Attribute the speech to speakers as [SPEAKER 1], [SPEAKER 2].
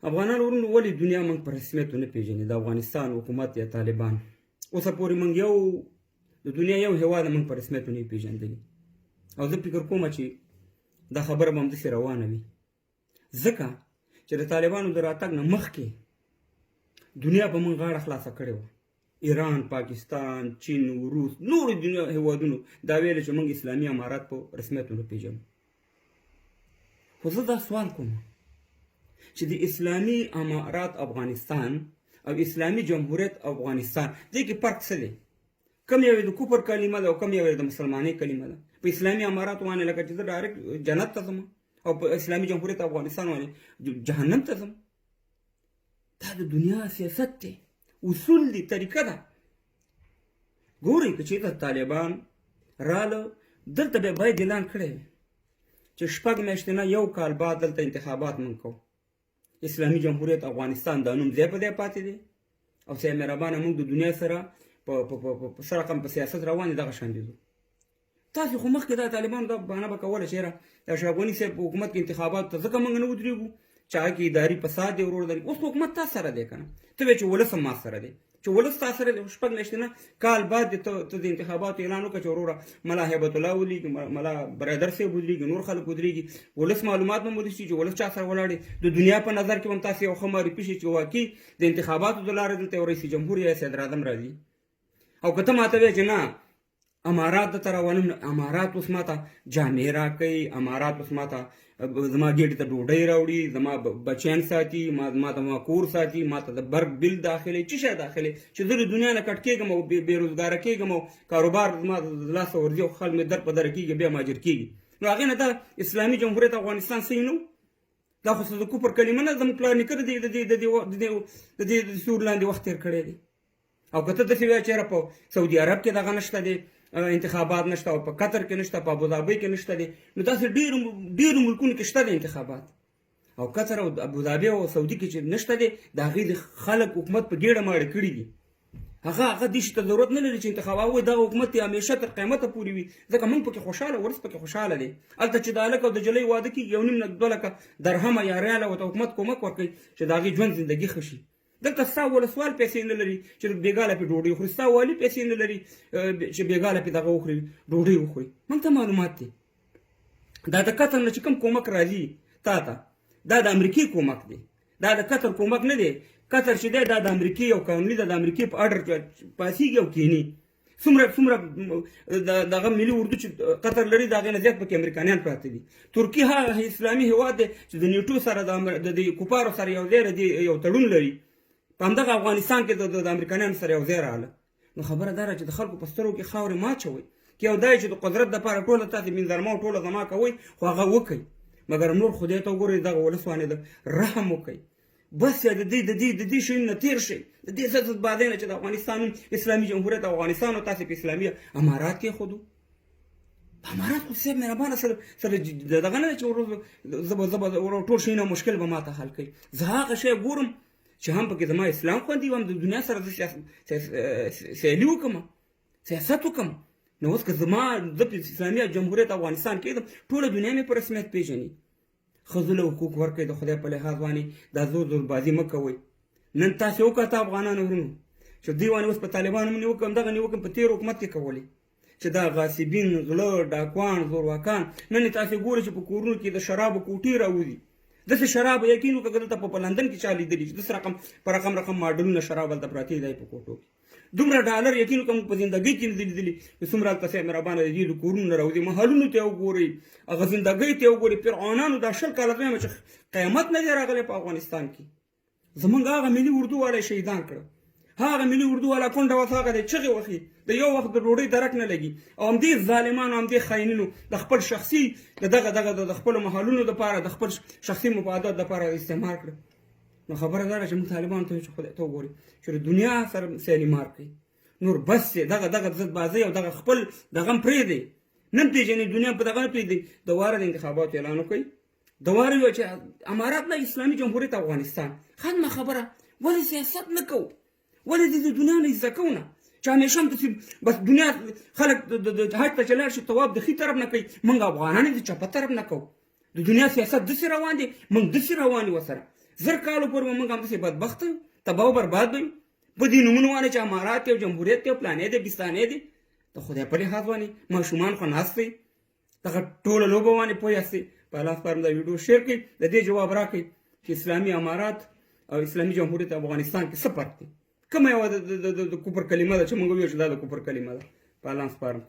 [SPEAKER 1] افغانان ورونو ولې دنیا موږ په رسمیت ونه پیژني د افغانستان حکومت یا طالبان اوسه پورې موږ د دنیا یو هېواد موږ په رسمیت ونه پیژندلی او زه فکر کوم چې دا خبره به همداسې روانه وي ځکه چې د طالبانو د راتګ نه مخکې دنیا به موږ غاړه خلاصه کړې وه ایران پاکستان چین روس نورو دنیا هېوادونو دا ویل چې موږ اسلامي امارات په رسمیت ونه پیژنو خو زه دا سوال کوم چې د اسلامي امارات افغانستان او اسلامي جمهوریت افغانستان دې کې فرق څه دی کم یو د کفر کلمه ده او کم یو د مسلمانۍ کلمه ده په اسلامي امارات باندې لکه چې زه ډایرکټ جنت ته ځم او په اسلامي جمهوریت افغانستان باندې جهنم ته ځم دا د دنیا سیاست دی اصول دي طریقه ده ګورئ که چېرته طالبان راله دلته به باید اعلان کړی وي چې 6 میاشتې نه یو کال بعد دلته انتخابات موږ کوو اسلامي جمهوریت افغانستان دا نوم ځای په ځای پاتې دی او سیه مهربانه موږ د دنیا سره په څه رقم په سیاست روان دي دغه شان دي تاسو خو مخکې دا طالبانو دا بهانه به کوله چې یاره د اشرف غني صاحب په حکومت کې انتخابات ته ځکه موږ نه ودرېږو چې هغه کې اداري فساد دی ورور دی اوس حکومت تا سره دی که نه ته وایې چې ولس هم ما سره دی چې ولس تا سره دی 6 میاشتې نه کال بعد ته د انتخاباتو اعلان وکړه چې وروره ملا هیبت الله ولېږي ملا برادر صاحب ودرېږي نور خلک ودرېږي ولس معلومات به مو شي چې ولس چا سره ولاړ دی د دنیا په نظر کې به هم تاسې یو ښه معرفي شي چې واقعي د انتخاباتو د لارې دلته یو رئیس جمهور یا صدراعظم راځي او که ته ماته وایې چې نه امارات د تراوانم امارات اوس ماته جامې راکوي امارات اوس ماته زما ګېډې ته ډوډۍ راوړي زما بچیان ساتي ماته ما کور ساتي ماته د برق بل داخلي څه شی داخلي چې زه د دنیا نه کټ کېږم او بېروزګاره کېږم او کاروبار زما د لاسه ورځي او خل مې در په در کېږي بیا مهاجر کېږي نو هغې نه دا اسلامي جمهوریت افغانستان صحیح نه دا خو د کفر کلمه نه زموږ پلار نیکه د دې سور لاندې وخت تېر کړی دی او که ته داسې وایې چې یاره په سعودي عرب کې دغه نشته دی انتخابات نشته او په قطر کې نشته په ابوظبي کې نشته دی نو داسې ډېرو ملکونو کې شته دی انتخابات او قطر او ابوظبي او سعودي کې چې نشته دی د هغې د خلک حکومت په ګېډه ماړه کړي دي هغه دې شي ته ضرورت نه لري چې انتخابات وایي دغه حکومت یې همیشه تر قیامته پورې وي ځکه موږ پکې خوشحاله ولس پکې خوشحاله دی هلته چې د هلک او د جلۍ واده کېږي 1.5 نه 2 لکه درهمه یا ریاله ورته حکومت کومک ورکوي چې د هغې ژوند زندګي ښه شي دلته ستا ولسوال پیسې نه لري چې بېګاله پې ډوډۍ وخوري ستا والي پیسې نه لري چې بېګاله پې دغه وخوري ډوډۍ وخوري موږ ته معلومات دي دا د قطر نه چې کوم کومک راځي تا ته دا د امریکې کومک دی دا د قطر کومک نه دی قطر چې دی دا د امریکې یو قانوني ده د امریکې په اډر پاسېږي او کښېني څومره دغه ملي اردو چې قطر لري د هغې نه زیات پکې امریکایان پراته دي ترکي هغه اسلامي هېواد دی چې د نیټو سره د کفارو سره یو ځای یو تړون لري په همدغه افغانستان کې د امریکایانو سره یو ځای راغله نو خبره دا ده چې د خلکو په سترګو کې خاورې ما اچوئ که یو دا چې د قدرت دپاره ټوله تاسې منظرمه او ټوله زما کوئ خو هغه وکئ مګر نور خدای ته وګورئ دغه ولس باندې رحم وکئ بس یا د دې شیونو نه تېر شئ د دې ضد بادۍ نه چې د افغانستان اسلامي جمهوریت افغانستان او تاسې په اسلامي امارات کېښودو امارات خو صاحب مهربانه سره دغه نه ده چې زه به ټول شیونه مشکل به ما ته حل کوي زه هغه شی ګورم چې هم پکې زما اسلام خوندي وم د دنیا سره زه سیالي وکړم سیاست وکړم نو اوس که زه په اسلامي جمهوریت افغانستان کې ټوله دنیا مې په رسمیت پېژني ښځو له حقوق ورکوي د خدای په لحاظ باندې دا زوربازي مه کوئ نن تاسې وکړه افغانانو ورونو چې دوی باندې اوس په طالبانو مې نیوکه همدغه نیوکه په تېر حکومت کې کولې چې دا غاصبین غله ډاکوان زورواکان نن یې تاسې ګورئ چې په کورونو کې د شرابو کوټې راوځي داسې شراب یقین وکړه که دلته په لندن کې چا لیدلي چې داسې رقم ماډلونه شراب هلته پراته دی په کوټو کې دومره ډالر یقین وکړه موږ په زندګۍ کې نه دي لیدلي چې څومره هلته صاحب مهربانه د دې د کورونو نه راوځي محلونو ته یې وګورئ هغه زندګۍ ته یې وګورئ فرعونانو دا 20 کاله دویمه چې قیامت نه دی راغلی په افغانستان کې زمونږ هغه ملي اردو والا شهیدان کړه هغه ملي اردو والا کونډه وس هغه دی چغې وهي د یو وخت د ډوډۍ درک نه لګي او همدې ظالمانو همدې خاینینو د خپل شخصي د خپلو محلونو دپاره د خپل شخصي مفادات دپاره استعمال کړه نو خبره دا ده چې موږ طالبانو ته چې خدای ته وګورئ چې د دنیا سره سیالي مار کوي نور بس یې دغه ضد بازۍ او دغه خپل دغه هم پرېږدئ نن پېژنئ دنیا په دغه نه پرېږدئ د واره د انتخاباتو اعلان وکړئ د واره وایي چې امارات نه اسلامي جمهوریت افغانستان ختمه خبره ولې سیاست نه کوو ولې د دنیا نه زده کوو نه چې همیشه هم بس دنیا خلک د حج ته چې لاړ شي طواف د ښي طرف نه کوي موږ افغانان د چپه طرف نه کوو د دنیا سیاست داسې روان دی موږ داسې روان یو ورسره زر کالو پورې موږ همداسې بدبخت یو تباه او برباد به یو په دې نومونه باندې چې امارات دی او جمهوریت دی او فلانې دی بستانې دی د خدای په لحاظ باندې ماشومان خو ناست دی دغه ټوله لوبه باندې پوه یاستئ په الله سپارم دا ویډیو شیر کړئ د دې جواب راکړئ چې اسلامي امارات او اسلامي جمهوریت افغانستان کې څه فرق دی کومه یوه د کفر کلمه ده چې موږ ویل چې دا د کفر کلمه ده په الله سپارم